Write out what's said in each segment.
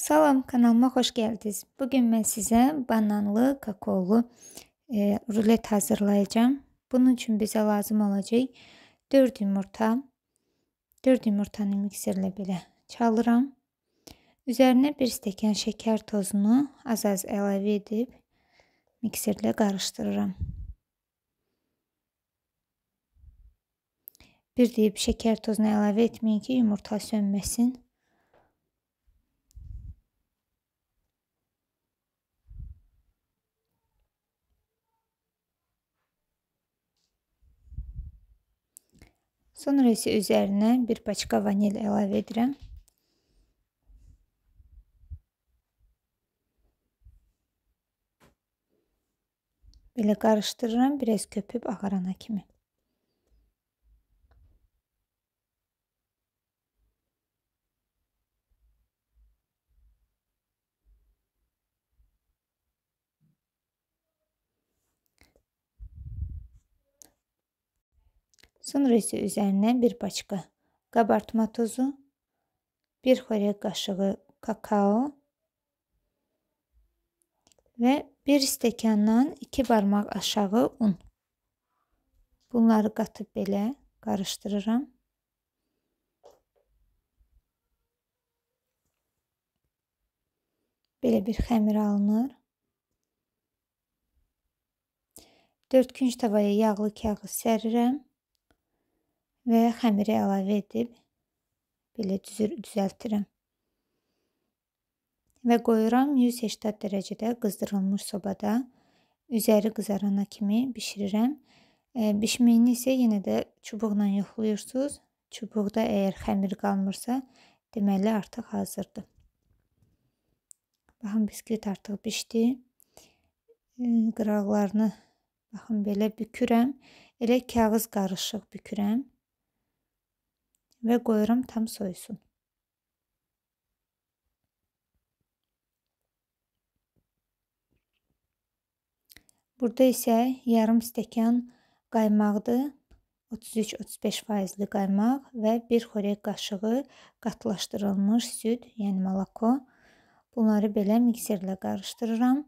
Salam, kanalıma xoş gəldiniz. Bugün mən sizə bananlı, kakaolu rulet hazırlayacağım. Bunun üçün bizə lazım olacaq 4 yumurta. 4 yumurtanı mikserlə belə çalıram. Üzərinə 1 stəkan şəkər tozunu az-az əlavə edib mikserlə qarışdırıram. Bir deyib şəkər tozunu əlavə etməyin ki, yumurta sönməsin. Sonra isə üzərinə bir paçka vanil əlavə edirəm. Belə qarışdırıram, biraz köpüb ağarana kimi. Sonra isə üzərinə bir paçka qabartma tozu, 1 xörək qaşığı kakao və 1 stəkandan 2 barmaq aşağı un. Bunları qatıb belə qarışdırıram. Belə bir xəmir alınır. 4 künc tavaya yağlı kağız sərirəm və xəmiri əlavə edib belə düzəltirəm. Və qoyuram 180 dərəcədə qızdırılmış sobada. Üzəri qızarana kimi bişirirəm. Bişməyini isə yenə də çubuqla yoxlayırsınız. Çubuqda əgər xəmir qalmırsa, deməli artıq hazırdır. Baxın, biskvit artıq bişdi. Qıraqlarını baxın belə bükürəm. Elə kağız qarışıq bükürəm və qoyuram tam soyusun. Burada isə yarım stəkan qaymaqdır. 33-35% qaymaq və 1 xörək qaşığı qatlaşdırılmış süd, yəni moloko. Bunları belə mikserlə qarışdırıram.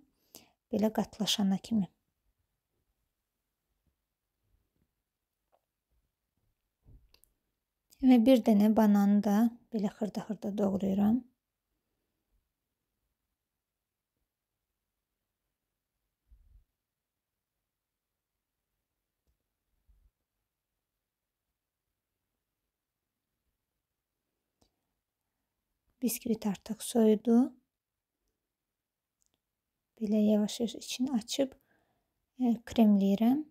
Belə qatlaşana kimi. Və bir dənə bananı da belə xırda-xırda doğrayıram. Biskvit artıq soyudu. Belə yavaş-yavaş içini açıb kremləyirəm.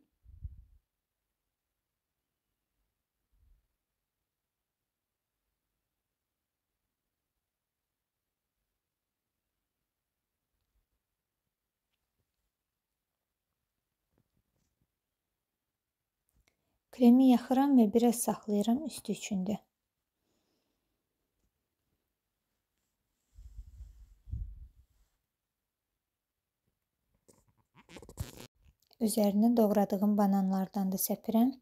Kremi yaxıram və biraz saxlayıram üstü üçündə. Üzərinə doğradığım bananlardan da səpirəm.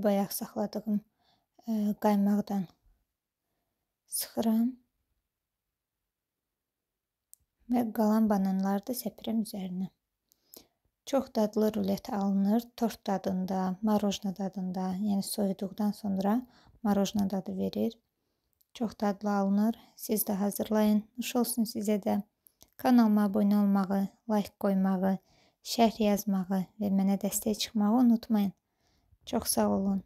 Bayaq saxladığım qaymaqdan sıxıram və qalan bananları da səpirəm üzərinə. Çox dadlı rulet alınır. Tort dadında, marojna dadında, yəni soyuduqdan sonra marojna dadı verir. Çox dadlı alınır. Siz də hazırlayın. Nuş olsun sizə də. Kanalıma abunə olmağı, like qoymağı, şərh yazmağı və mənə dəstək çıxmağı unutmayın. Çox sağ olun.